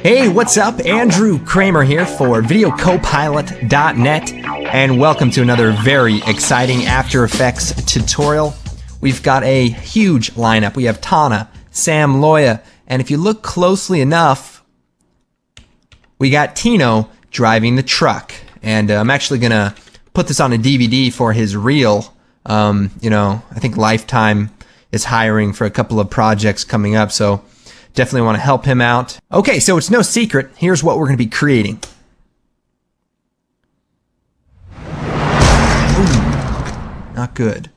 Hey, what's up? Andrew Kramer here for videocopilot.net, and welcome to another very exciting After Effects tutorial. We've got a huge lineup. We have Tana, Sam Loya, and if you look closely enough, we got Tino driving the truck. And I'm actually gonna put this on a DVD for his reel. I think Lifetime is hiring for a couple of projects coming up, so definitely want to help him out. Okay, so it's no secret. Here's what we're going to be creating. Ooh, not good.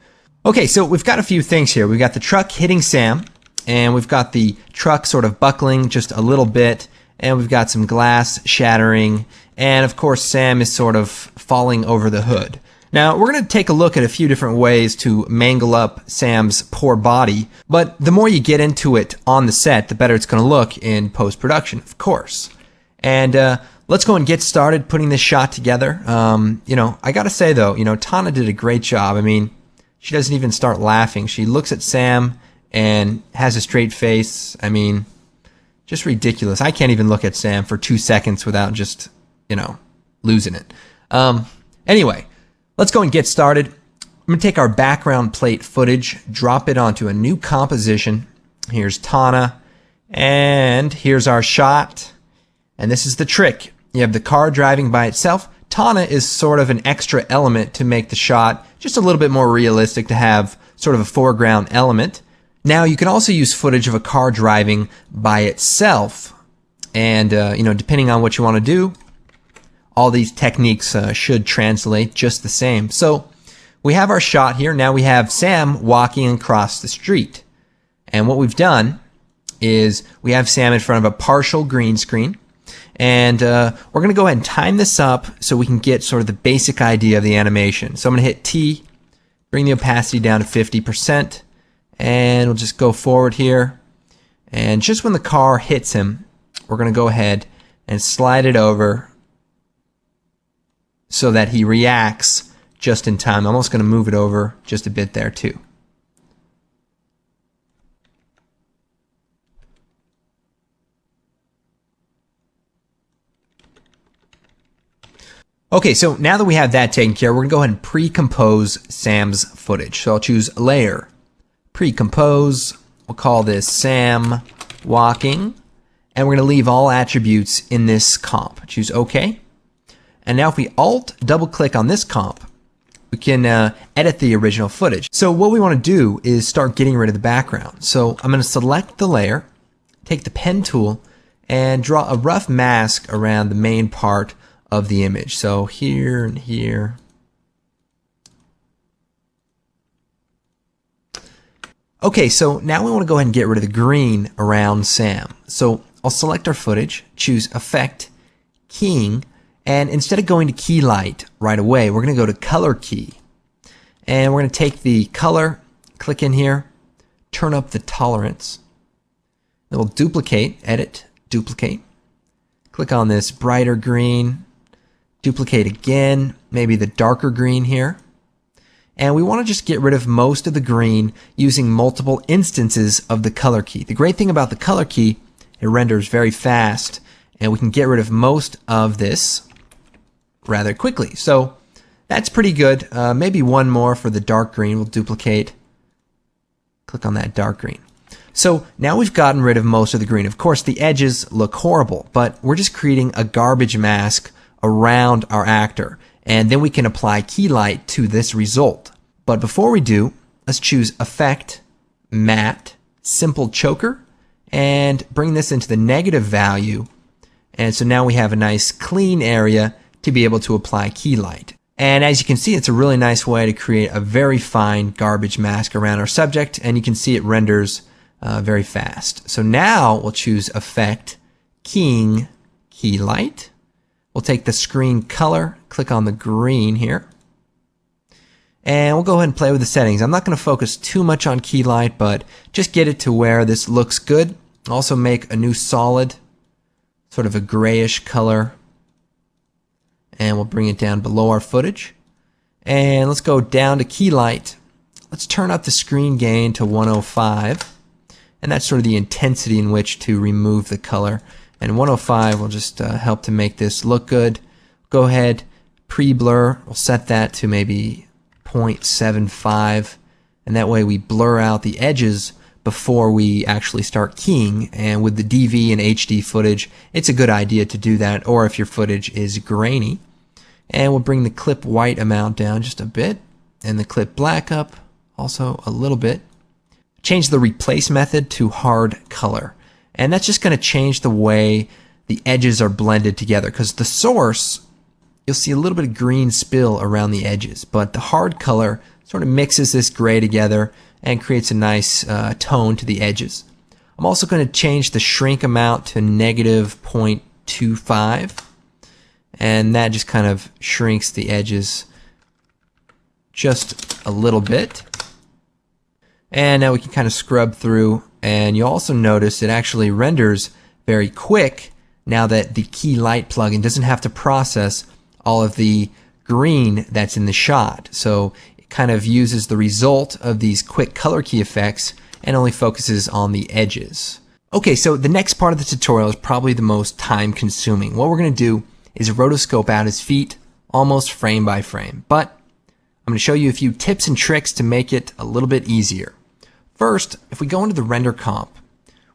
Okay, so we've got a few things here. We've got the truck hitting Sam, and we've got the truck sort of buckling just a little bit, and we've got some glass shattering, and of course Sam is sort of falling over the hood. Now, we're going to take a look at a few different ways to mangle up Sam's poor body, but the more you get into it on the set, the better it's going to look in post-production, of course. And let's go and get started putting this shot together. I got to say, though, Tana did a great job. I mean, she doesn't even start laughing. She looks at Sam and has a straight face. I mean, just ridiculous. I can't even look at Sam for 2 seconds without just, losing it. Anyway. Let's go and get started. I'm going to take our background plate footage, drop it onto a new composition. Here's Tana, and here's our shot. And this is the trick. You have the car driving by itself. Tana is sort of an extra element to make the shot just a little bit more realistic, to have sort of a foreground element. Now, you can also use footage of a car driving by itself. And, depending on what you want to do, all these techniques should translate just the same. So we have our shot here. Now we have Sam walking across the street. And what we've done is we have Sam in front of a partial green screen. And we're going to go ahead and time this up so we can get sort of the basic idea of the animation. So I'm going to hit T, bring the opacity down to 50%. And we'll just go forward here. And just when the car hits him, we're going to go ahead and slide it over so that he reacts just in time. I'm almost going to move it over just a bit there too. Okay, so now that we have that taken care of, we're going to go ahead and pre-compose Sam's footage. So I'll choose Layer, Pre-compose. We'll call this Sam Walking, and we're going to leave all attributes in this comp. Choose OK. And now if we Alt double click on this comp, we can edit the original footage. So what we want to do is start getting rid of the background. So I'm going to select the layer, take the pen tool, and draw a rough mask around the main part of the image. So here and here. Okay, so now we want to go ahead and get rid of the green around Sam. So I'll select our footage, choose Effect, Keying, and instead of going to key light right away, we're going to go to color key. And we're going to take the color, click in here, turn up the tolerance. Then we'll duplicate, edit, duplicate. Click on this brighter green, duplicate again, maybe the darker green here. And we want to just get rid of most of the green using multiple instances of the color key. The great thing about the color key, it renders very fast, and we can get rid of most of this rather quickly. So that's pretty good. Maybe one more for the dark green. We'll duplicate. Click on that dark green. So now we've gotten rid of most of the green. Of course, the edges look horrible, but we're just creating a garbage mask around our actor. And then we can apply key light to this result. But before we do, let's choose Effect, Matte, Simple Choker, and bring this into the negative value. And so now we have a nice clean area to be able to apply key light. And as you can see, it's a really nice way to create a very fine garbage mask around our subject, and you can see it renders very fast. So now we'll choose Effect, Keying, Key Light. We'll take the screen color, click on the green here, and we'll go ahead and play with the settings. I'm not going to focus too much on key light, but just get it to where this looks good. Also make a new solid, sort of a grayish color. And we'll bring it down below our footage. And let's go down to key light. Let's turn up the screen gain to 105. And that's sort of the intensity in which to remove the color. And 105 will just help to make this look good. Go ahead, pre-blur. We'll set that to maybe 0.75, and that way we blur out the edges before we actually start keying. And with the DV and HD footage, it's a good idea to do that, or if your footage is grainy. And we'll bring the clip white amount down just a bit, and the clip black up also a little bit. Change the replace method to hard color, and that's just going to change the way the edges are blended together, because the source, you'll see a little bit of green spill around the edges, but the hard color sort of mixes this gray together and creates a nice tone to the edges. I'm also going to change the shrink amount to negative 0.25, and that just kind of shrinks the edges just a little bit. And now we can kind of scrub through, and you'll also notice it actually renders very quick now that the Key Light plugin doesn't have to process all of the green that's in the shot. So it kind of uses the result of these quick color key effects and only focuses on the edges. Okay, so the next part of the tutorial is probably the most time consuming. What we're going to do is rotoscope out his feet almost frame by frame, but I'm going to show you a few tips and tricks to make it a little bit easier. First, if we go into the render comp,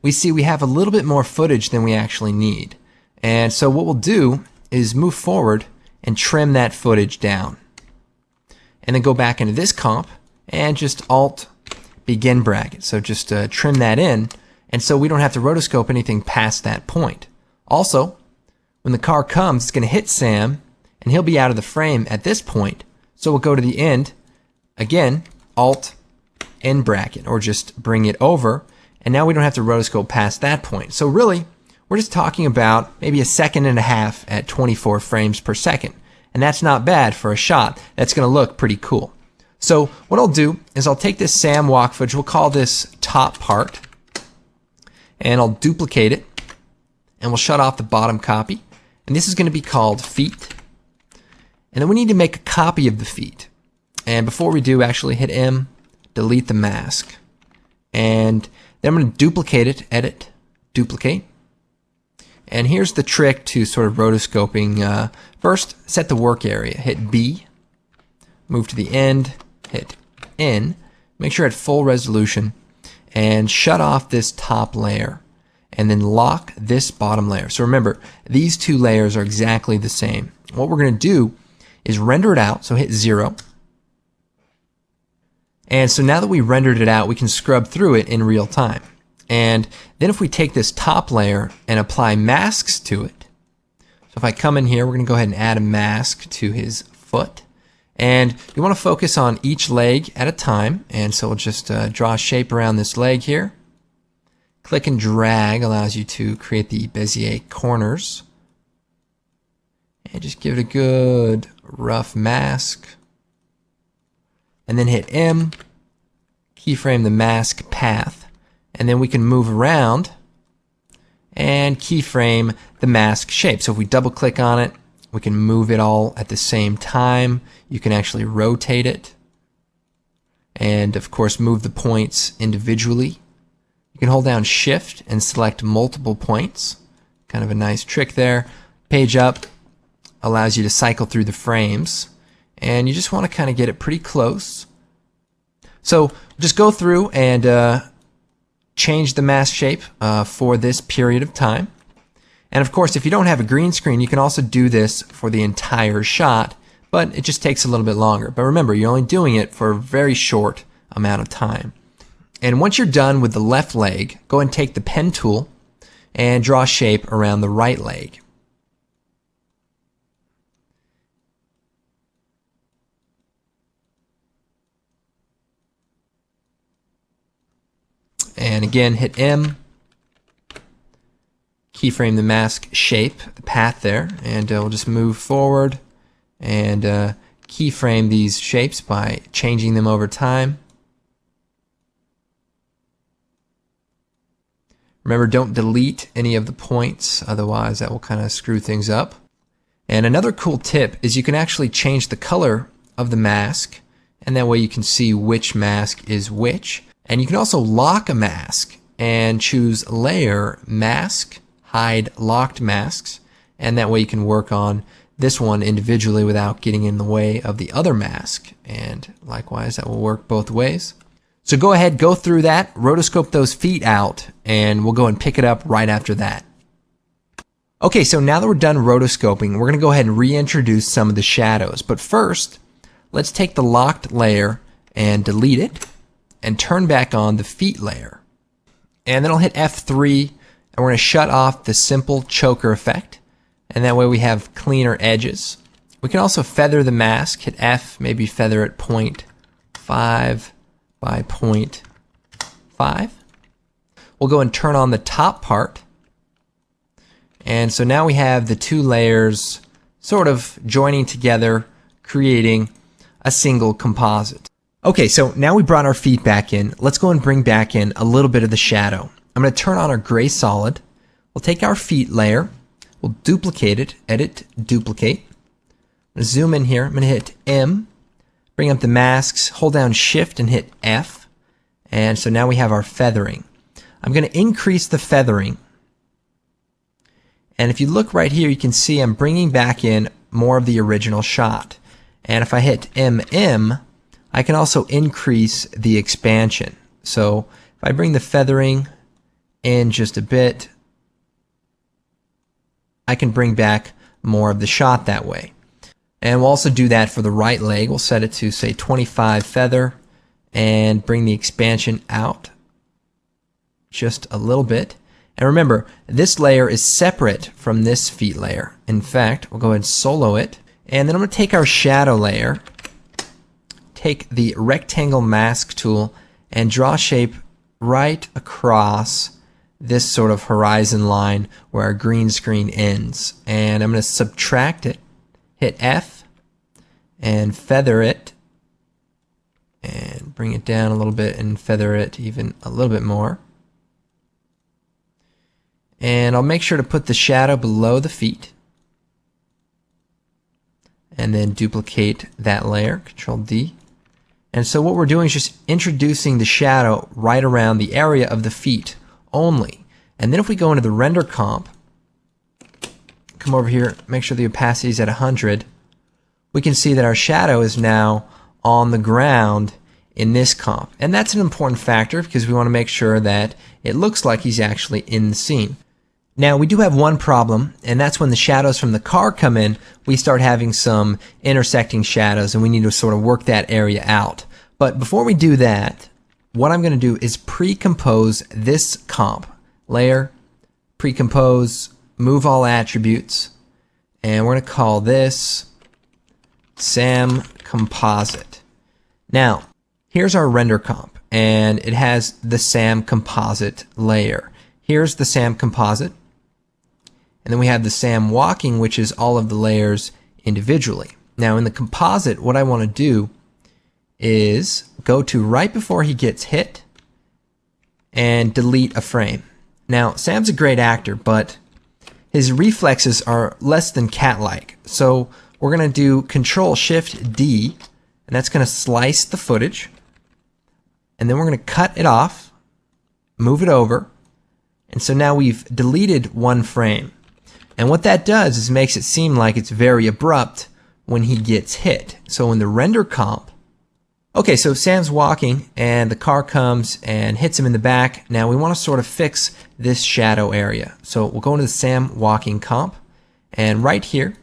we see we have a little bit more footage than we actually need. And so what we'll do is move forward and trim that footage down. And then go back into this comp and just Alt begin bracket. So just trim that in, and so we don't have to rotoscope anything past that point. Also, when the car comes, it's going to hit Sam, and he'll be out of the frame at this point. So we'll go to the end, again, Alt, end bracket, or just bring it over, and now we don't have to rotoscope past that point. So really, we're just talking about maybe 1.5 seconds at 24 frames per second. And that's not bad for a shot that's going to look pretty cool. So what I'll do is I'll take this Sam walk footage, we'll call this top part, and I'll duplicate it, and we'll shut off the bottom copy. And this is going to be called feet. And then we need to make a copy of the feet. And before we do, actually hit M, delete the mask. And then I'm going to duplicate it, edit, duplicate. And here's the trick to sort of rotoscoping. First, set the work area. Hit B, move to the end, hit N, make sure at full resolution, and shut off this top layer. And then lock this bottom layer. So remember, these two layers are exactly the same. What we're going to do is render it out, so hit 0. And so now that we rendered it out, we can scrub through it in real time. And then if we take this top layer and apply masks to it, so if I come in here, we're going to go ahead and add a mask to his foot. And you want to focus on each leg at a time. And so we'll just draw a shape around this leg here. Click and drag allows you to create the Bezier corners. And just give it a good rough mask. And then hit M, keyframe the mask path. And then we can move around and keyframe the mask shape. So if we double click on it, we can move it all at the same time. You can actually rotate it. And of course move the points individually. You can hold down Shift and select multiple points. Kind of a nice trick there. Page up allows you to cycle through the frames. And you just want to kind of get it pretty close. So just go through and change the mask shape for this period of time. And of course, if you don't have a green screen, you can also do this for the entire shot, but it just takes a little bit longer. But remember, you're only doing it for a very short amount of time. And once you're done with the left leg, go and take the pen tool and draw a shape around the right leg. And again, hit M, keyframe the mask shape, the path there, and we'll just move forward and keyframe these shapes by changing them over time. Remember, don't delete any of the points, otherwise that will kind of screw things up. And another cool tip is you can actually change the color of the mask, and that way you can see which mask is which. And you can also lock a mask and choose Layer, Mask, hide locked masks, and that way you can work on this one individually without getting in the way of the other mask. And likewise, that will work both ways. So go ahead, go through that, rotoscope those feet out, and we'll go and pick it up right after that. Okay, so now that we're done rotoscoping, we're going to go ahead and reintroduce some of the shadows. But first, let's take the locked layer and delete it and turn back on the feet layer. And then I'll hit F3 and we're going to shut off the simple choker effect. And that way we have cleaner edges. We can also feather the mask, hit F, maybe feather it 0.5 by 0.5. We'll go and turn on the top part. And so now we have the two layers sort of joining together, creating a single composite. Okay, so now we brought our feet back in. Let's go and bring back in a little bit of the shadow. I'm going to turn on our gray solid. We'll take our feet layer. We'll duplicate it, edit, duplicate. I'm going to zoom in here. I'm going to hit M, bring up the masks, hold down Shift and hit F. And so now we have our feathering. I'm going to increase the feathering. And if you look right here, you can see I'm bringing back in more of the original shot. And if I hit MM, I can also increase the expansion. So if I bring the feathering in just a bit, I can bring back more of the shot that way. And we'll also do that for the right leg. We'll set it to, say, 25 feather and bring the expansion out just a little bit. And remember, this layer is separate from this feet layer. In fact, we'll go ahead and solo it. And then I'm going to take our shadow layer, take the rectangle mask tool, and draw a shape right across this sort of horizon line where our green screen ends. And I'm going to subtract it, hit F, and feather it, and bring it down a little bit and feather it even a little bit more. And I'll make sure to put the shadow below the feet. And then duplicate that layer, Control D. And so what we're doing is just introducing the shadow right around the area of the feet only. And then if we go into the render comp, come over here, make sure the opacity is at 100, we can see that our shadow is now on the ground in this comp. And that's an important factor because we want to make sure that it looks like he's actually in the scene. Now we do have one problem, and that's when the shadows from the car come in, we start having some intersecting shadows and we need to sort of work that area out. But before we do that, what I'm going to do is pre-compose this comp. Layer, pre-compose, move all attributes, and we're going to call this Sam Composite. Now, here's our render comp, and it has the Sam Composite layer. Here's the Sam Composite. And then we have the Sam Walking, which is all of the layers individually. Now in the composite, what I want to do is go to right before he gets hit and delete a frame. Now Sam's a great actor, but his reflexes are less than cat-like. So we're going to do Control Shift D, and that's going to slice the footage. And then we're going to cut it off, move it over, and so now we've deleted one frame. And what that does is makes it seem like it's very abrupt when he gets hit. So in the render comp, okay, so Sam's walking and the car comes and hits him in the back. Now we want to sort of fix this shadow area. So we'll go into the Sam Walking comp, and right here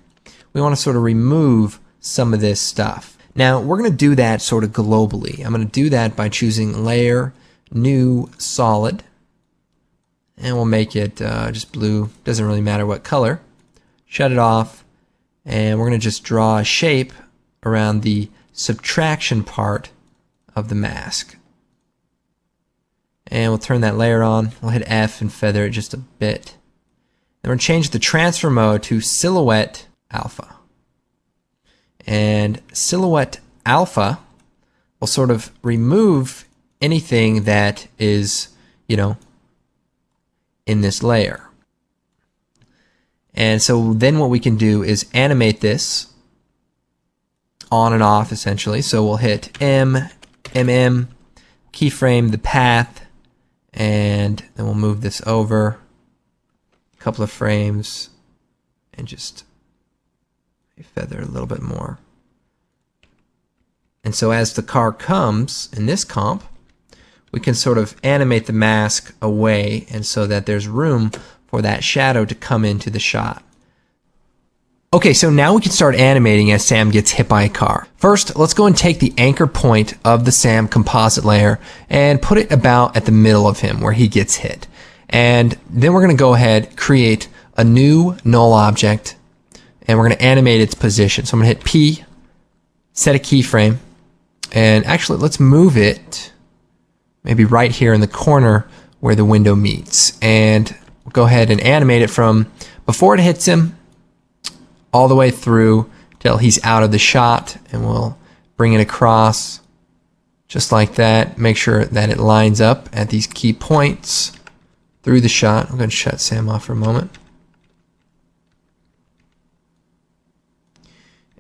we want to sort of remove some of this stuff. Now we're going to do that sort of globally. I'm going to do that by choosing Layer, New, Solid. And we'll make it just blue, doesn't really matter what color. Shut it off, and we're going to just draw a shape around the subtraction part of the mask. And we'll turn that layer on, we'll hit F and feather it just a bit. Then we're going to change the transfer mode to Silhouette Alpha. And Silhouette Alpha will sort of remove anything that is, in this layer. And so then what we can do is animate this on and off essentially. So we'll hit M, keyframe the path, and then we'll move this over a couple of frames and just feather a little bit more. And so as the car comes in this comp, we can sort of animate the mask away, and so that there's room for that shadow to come into the shot. Okay, so now we can start animating as Sam gets hit by a car. First, let's go and take the anchor point of the Sam composite layer and put it about at the middle of him where he gets hit. And then we're going to go ahead, create a new null object, and we're going to animate its position. So I'm going to hit P, set a keyframe, and actually let's move it maybe right here in the corner where the window meets. And we'll go ahead and animate it from before it hits him all the way through till he's out of the shot, and we'll bring it across just like that. Make sure that it lines up at these key points through the shot. I'm going to shut Sam off for a moment.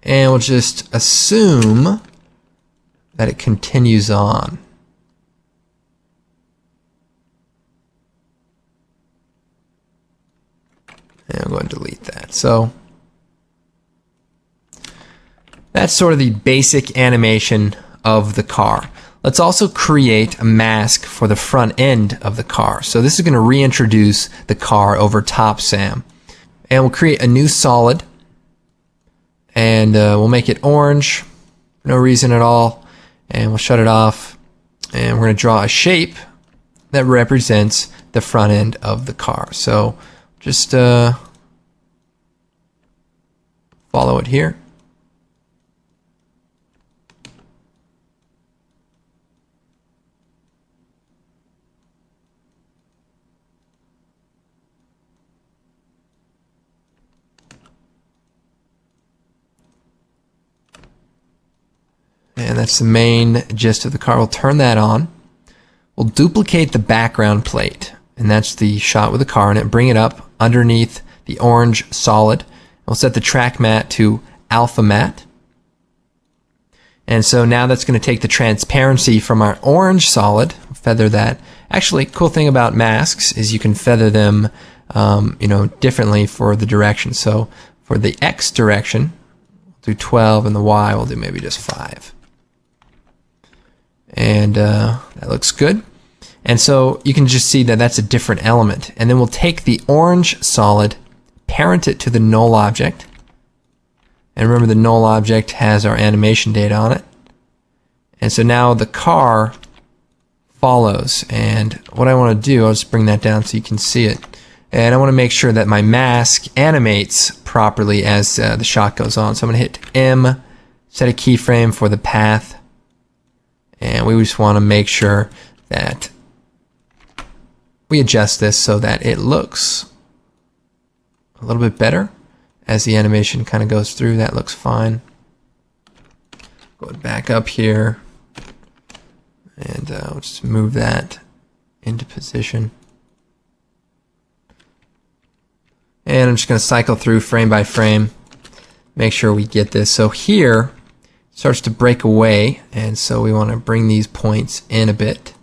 And we'll just assume that it continues on. And I'm going to delete that. So that's sort of the basic animation of the car. Let's also create a mask for the front end of the car. So this is going to reintroduce the car over top Sam. And we'll create a new solid. And we'll make it orange for no reason at all. And we'll shut it off. And we're going to draw a shape that represents the front end of the car. So just follow it here. And that's the main gist of the car. We'll turn that on. We'll duplicate the background plate, and that's the shot with the car in it. Bring it up underneath the orange solid. We'll set the track matte to alpha matte. And so now that's going to take the transparency from our orange solid, feather that. Actually, cool thing about masks is you can feather them differently for the direction. So for the X direction, we'll do 12, and the Y we'll do maybe just 5. And that looks good. And so you can just see that that's a different element. And then we'll take the orange solid, parent it to the null object. And remember, the null object has our animation data on it. And so now the car follows. And what I want to do, I'll just bring that down so you can see it. And I want to make sure that my mask animates properly as the shot goes on. So I'm going to hit M, set a keyframe for the path. And we just want to make sure that we adjust this so that it looks a little bit better as the animation kind of goes through. That looks fine. Going back up here, and we'll just move that into position. And I'm just going to cycle through frame by frame, make sure we get this. So here it starts to break away, and so we want to bring these points in a bit.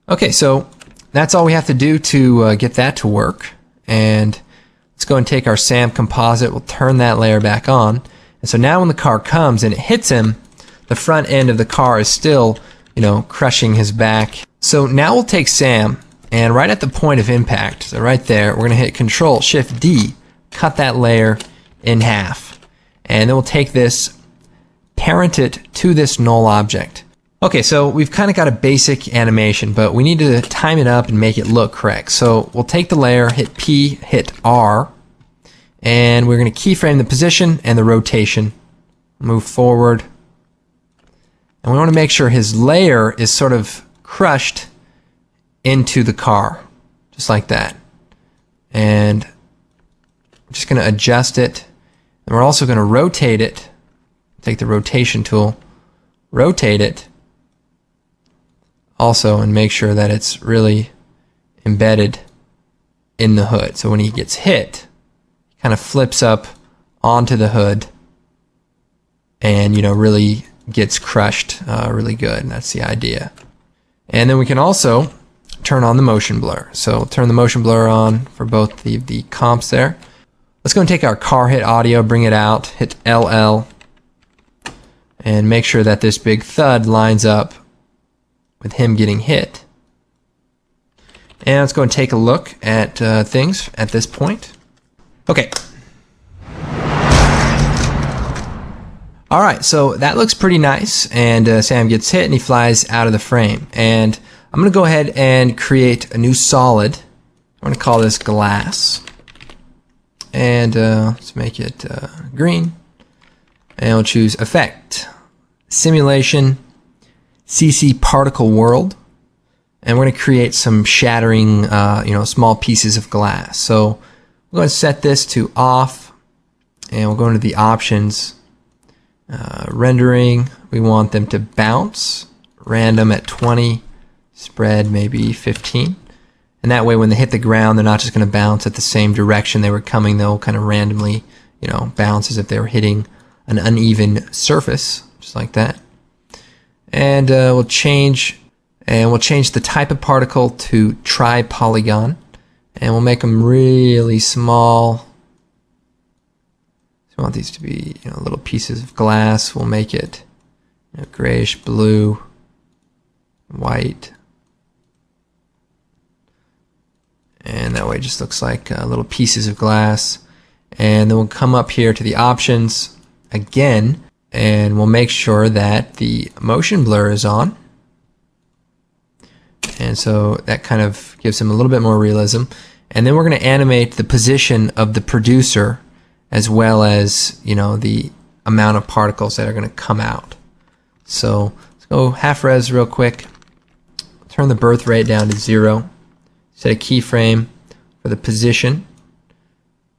Okay, so that's all we have to do to get that to work. And let's go and take our Sam composite. We'll turn that layer back on. And so now when the car comes and it hits him, the front end of the car is still, crushing his back. So now we'll take Sam, and right at the point of impact, so right there, we're going to hit Control-Shift-D, cut that layer in half. And then we'll take this, parent it to this null object. Okay, so we've kind of got a basic animation, but we need to time it up and make it look correct. So we'll take the layer, hit P, hit R, and we're going to keyframe the position and the rotation. Move forward. And we want to make sure his layer is sort of crushed into the car, just like that. And we're just going to adjust it. And we're also going to rotate it. Take the rotation tool, rotate it also, and make sure that it's really embedded in the hood. So when he gets hit, he kind of flips up onto the hood and really gets crushed really good. And that's the idea. And then we can also turn on the motion blur. So turn the motion blur on for both the comps there. Let's go and take our car hit audio, bring it out, hit LL, and make sure that this big thud lines up with him getting hit. And let's go and take a look at things at this point. Okay. All right, so that looks pretty nice, and Sam gets hit and he flies out of the frame. And I'm going to go ahead and create a new solid. I'm going to call this glass. And let's make it green. And we'll choose Effect, Simulation, CC Particle World. And we're going to create some shattering, small pieces of glass. So we're going to set this to off, and we'll go into the options. Rendering, we want them to bounce, random at 20, spread maybe 15. And that way when they hit the ground, they're not just going to bounce at the same direction they were coming. They'll kind of randomly, bounce as if they were hitting an uneven surface, just like that. And we'll change the type of particle to tri-polygon, and we'll make them really small. So we want these to be little pieces of glass. We'll make it grayish blue, white, and that way it just looks like little pieces of glass. And then we'll come up here to the options again, and we'll make sure that the motion blur is on. And so that kind of gives him a little bit more realism. And then we're going to animate the position of the producer, as well as the amount of particles that are going to come out. So let's go half res real quick. Turn the birth rate down to 0. Set a keyframe for the position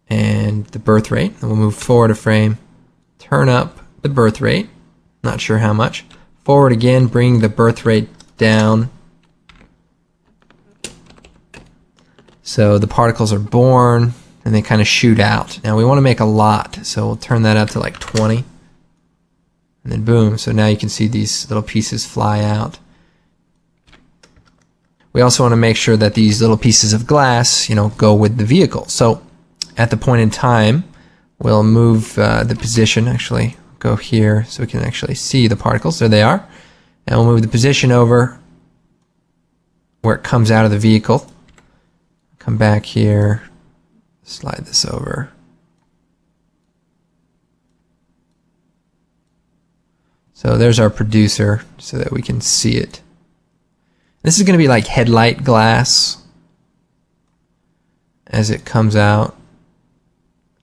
and the birth rate. And we'll move forward a frame. Turn up the birth rate. Not sure how much. Forward again, bring the birth rate down. So the particles are born and they kind of shoot out. Now we want to make a lot, so we'll turn that up to like 20. And then boom, so now you can see these little pieces fly out. We also want to make sure that these little pieces of glass, go with the vehicle. So at the point in time, we'll move the position, actually go here so we can actually see the particles. There they are. And we'll move the position over where it comes out of the vehicle. Come back here, slide this over. So there's our producer so that we can see it. This is going to be like headlight glass as it comes out.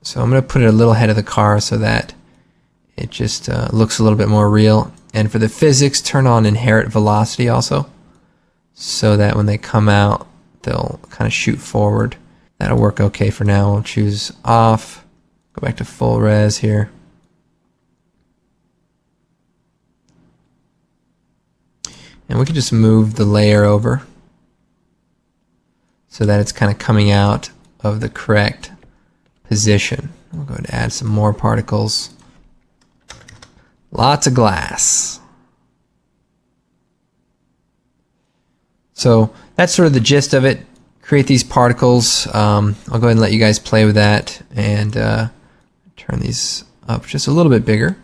So I'm going to put it a little ahead of the car so that it just looks a little bit more real. And for the physics, turn on inherent velocity also, so that when they come out, they'll kind of shoot forward. That'll work okay for now. We'll choose off, go back to full res here. And we can just move the layer over so that it's kind of coming out of the correct position. We'll go ahead and add some more particles. Lots of glass. So that's sort of the gist of it. Create these particles. I'll go ahead and let you guys play with that and turn these up just a little bit bigger.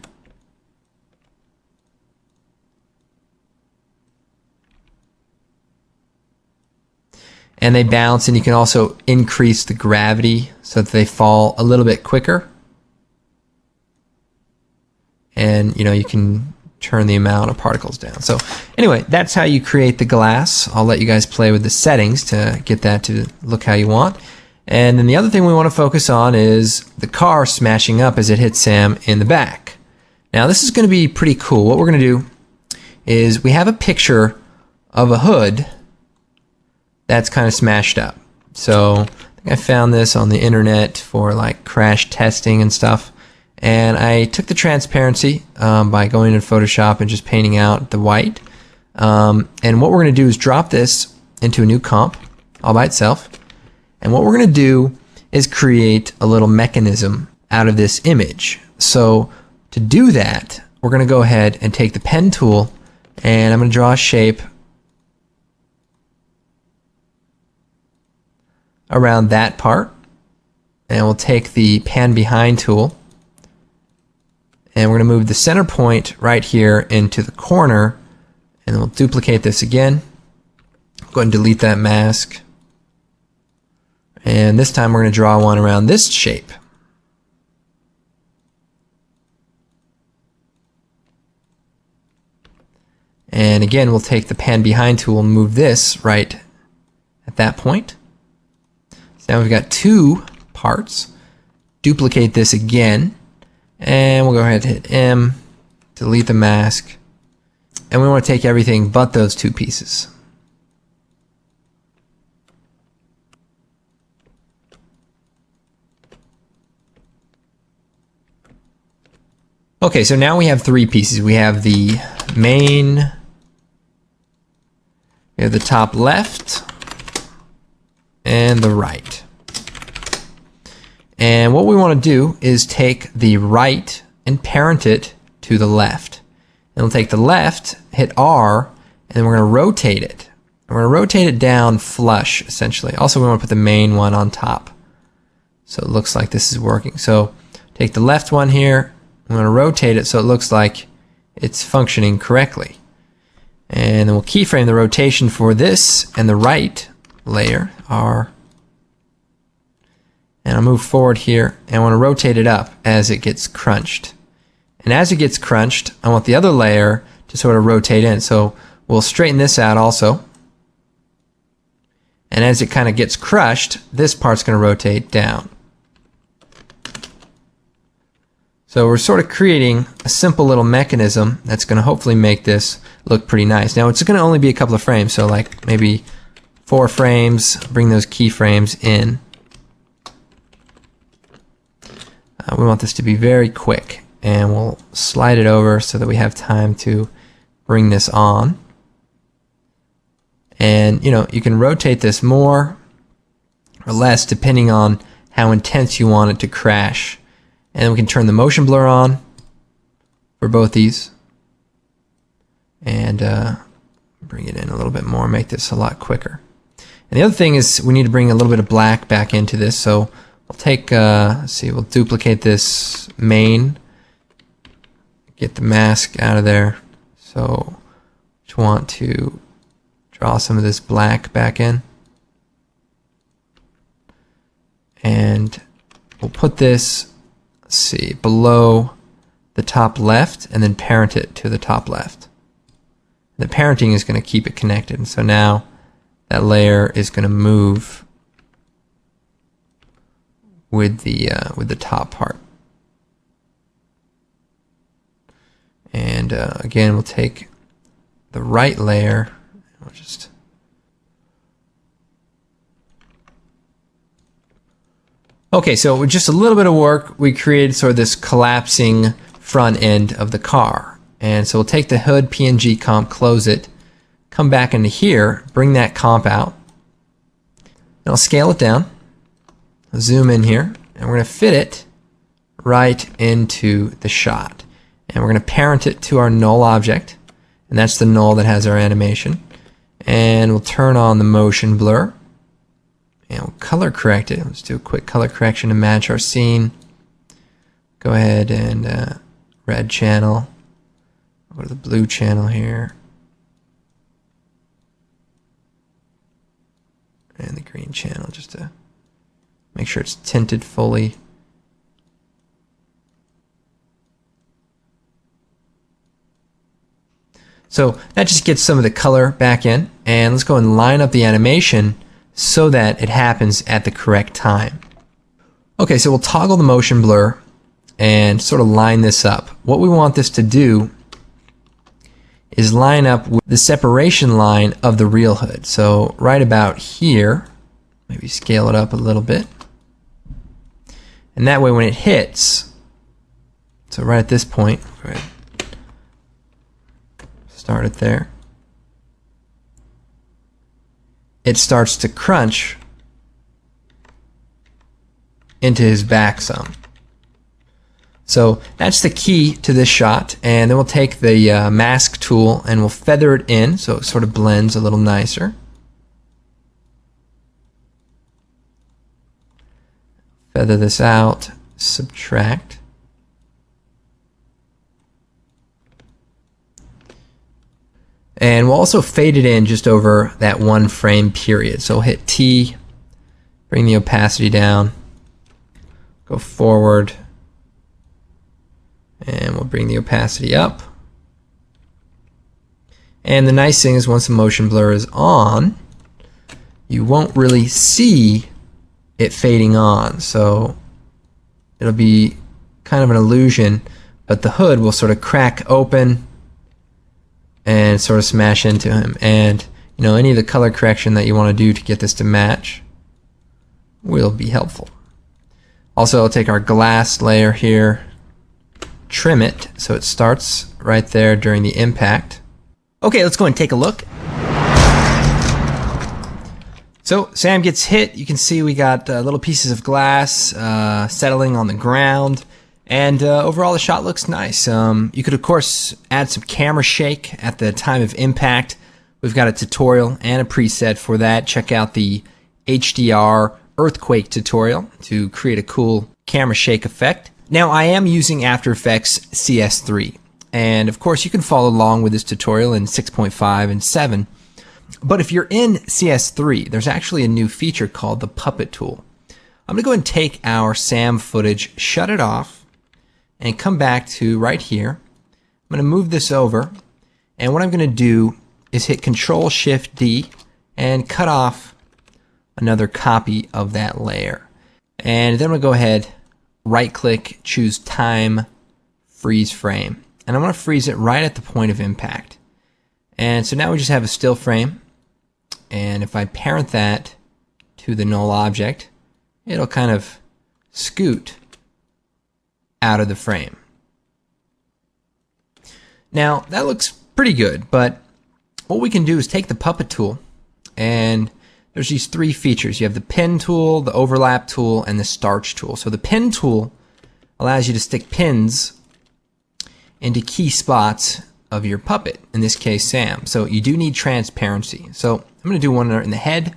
And they bounce, and you can also increase the gravity so that they fall a little bit quicker. And you can turn the amount of particles down. So anyway, that's how you create the glass. I'll let you guys play with the settings to get that to look how you want. And then the other thing we want to focus on is the car smashing up as it hits Sam in the back. Now this is going to be pretty cool. What we're going to do is we have a picture of a hood that's kind of smashed up. So I think I found this on the internet for like crash testing and stuff. And I took the transparency by going in Photoshop and just painting out the white. And what we're going to do is drop this into a new comp all by itself. And what we're going to do is create a little mechanism out of this image. So to do that, we're going to go ahead and take the pen tool, and I'm going to draw a shape around that part. And we'll take the pan behind tool, and we're going to move the center point right here into the corner, and then we'll duplicate this again. Go ahead and delete that mask. And this time we're going to draw one around this shape. And again, we'll take the pan behind tool and move this right at that point. So now we've got two parts. Duplicate this again, and we'll go ahead and hit M, delete the mask, and we want to take everything but those two pieces. Okay, so now we have three pieces. We have the main, we have the top left, and the right. And what we want to do is take the right and parent it to the left. And we'll take the left, hit R, and then we're going to rotate it. And we're going to rotate it down flush, essentially. Also, we want to put the main one on top, so it looks like this is working. So take the left one here, I'm going to rotate it so it looks like it's functioning correctly. And then we'll keyframe the rotation for this and the right layer, R. And I'll move forward here, and I want to rotate it up as it gets crunched. And as it gets crunched, I want the other layer to sort of rotate in. So we'll straighten this out also. And as it kind of gets crushed, this part's going to rotate down. So we're sort of creating a simple little mechanism that's going to hopefully make this look pretty nice. Now it's going to only be a couple of frames, so like maybe 4 frames, bring those keyframes in. We want this to be very quick, and we'll slide it over so that we have time to bring this on. And you know, you can rotate this more or less depending on how intense you want it to crash. And then we can turn the motion blur on for both these, and bring it in a little bit more, make this a lot quicker. And the other thing is we need to bring a little bit of black back into this, so we'll take, let's see, we'll duplicate this main, get the mask out of there. So just want to draw some of this black back in. And we'll put this, let's see, below the top left, and then parent it to the top left. The parenting is going to keep it connected. And so now that layer is going to move with the top part. And again, we'll take the right layer. We'll just okay. So with just a little bit of work, we created sort of this collapsing front end of the car. And so we'll take the hood PNG comp, close it, come back into here, bring that comp out, and I'll scale it down. I'll zoom in here, and we're going to fit it right into the shot. And we're going to parent it to our null object, and that's the null that has our animation. And we'll turn on the motion blur, and we'll color correct it. Let's do a quick color correction to match our scene. Go ahead and red channel. Go to the blue channel here. And the green channel, just to make sure it's tinted fully. So that just gets some of the color back in. And let's go and line up the animation so that it happens at the correct time. Okay, so we'll toggle the motion blur and sort of line this up. What we want this to do is line up with the separation line of the real hood. So right about here, maybe scale it up a little bit. And that way when it hits, so right at this point, right, start it there, it starts to crunch into his back some. So that's the key to this shot, and then we'll take the mask tool and we'll feather it in so it sort of blends a little nicer. Feather this out, subtract. And we'll also fade it in just over that one frame period. So we'll hit T, bring the opacity down, go forward, and we'll bring the opacity up. And the nice thing is once the motion blur is on, you won't really see it fading on. So it'll be kind of an illusion, but the hood will sort of crack open and sort of smash into him. And you know, any of the color correction that you want to do to get this to match will be helpful. Also, I'll take our glass layer here, trim it so it starts right there during the impact. Okay, let's go and take a look. So Sam gets hit. You can see we got little pieces of glass settling on the ground, and overall the shot looks nice. You could of course add some camera shake at the time of impact. We've got a tutorial and a preset for that. Check out the HDR earthquake tutorial to create a cool camera shake effect. Now I am using After Effects CS3, and of course you can follow along with this tutorial in 6.5 and 7. But if you're in CS3, there's actually a new feature called the Puppet tool. I'm going to go ahead and take our Sam footage, shut it off, and come back to right here. I'm going to move this over, and what I'm going to do is hit Control-Shift-D and cut off another copy of that layer. And then I'm going to go ahead, right-click, choose Time, Freeze Frame. And I want to freeze it right at the point of impact. And so now we just have a still frame, and if I parent that to the null object, it'll kind of scoot out of the frame. Now that looks pretty good, but what we can do is take the Puppet tool, and there's these three features. You have the Pin tool, the Overlap tool, and the Starch tool. So the Pin tool allows you to stick pins into key spots of your puppet, in this case Sam. So you do need transparency. So I'm going to do one in the head,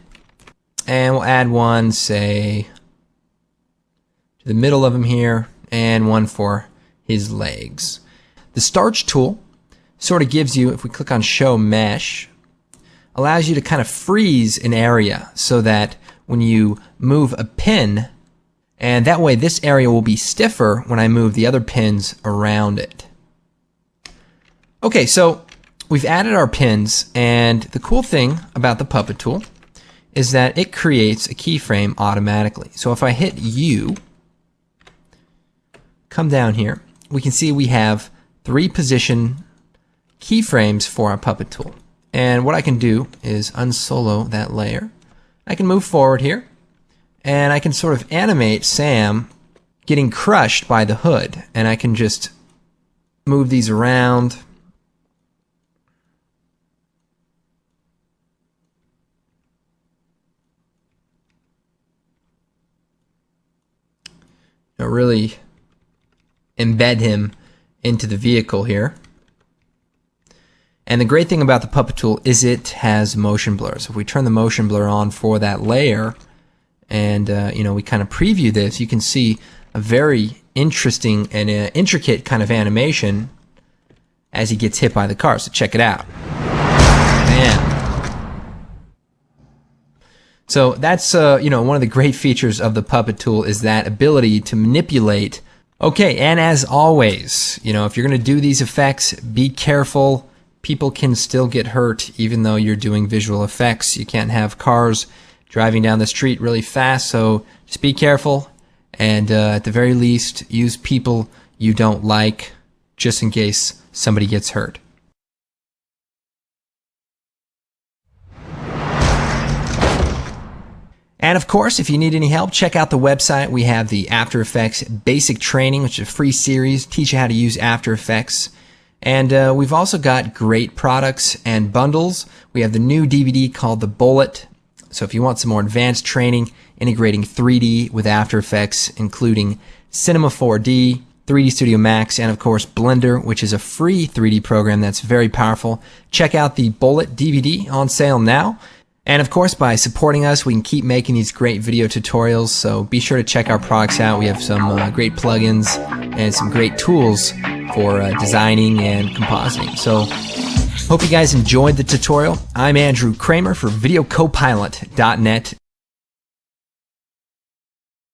and we'll add one, say, to the middle of him here, and one for his legs. The Starch tool sort of gives you, if we click on Show Mesh, allows you to kind of freeze an area so that when you move a pin, and that way this area will be stiffer when I move the other pins around it. Okay, so we've added our pins, and the cool thing about the Puppet tool is that it creates a keyframe automatically. So if I hit U, come down here, we can see we have 3 position keyframes for our Puppet tool. And what I can do is unsolo that layer. I can move forward here, and I can sort of animate Sam getting crushed by the hood, and I can just move these around. Really embed him into the vehicle here. And the great thing about the Puppet tool is it has motion blur. So if we turn the motion blur on for that layer, and you know, we kind of preview this, you can see a very interesting and intricate kind of animation as he gets hit by the car. So check it out. Man. So that's you know, one of the great features of the Puppet tool is that ability to manipulate. Okay, and as always, you know, if you're going to do these effects, be careful. People can still get hurt even though you're doing visual effects. You can't have cars driving down the street really fast, so just be careful, and at the very least, use people you don't like just in case somebody gets hurt. And of course, if you need any help, check out the website. We have the After Effects Basic Training, which is a free series, teach you how to use After Effects. And we've also got great products and bundles. We have the new DVD called The Bullet. So if you want some more advanced training, integrating 3D with After Effects, including Cinema 4D, 3D Studio Max, and of course Blender, which is a free 3D program that's very powerful. Check out the Bullet DVD on sale now. And of course, by supporting us, we can keep making these great video tutorials, so be sure to check our products out. We have some great plugins and some great tools for designing and compositing. So hope you guys enjoyed the tutorial. I'm Andrew Kramer for videocopilot.net.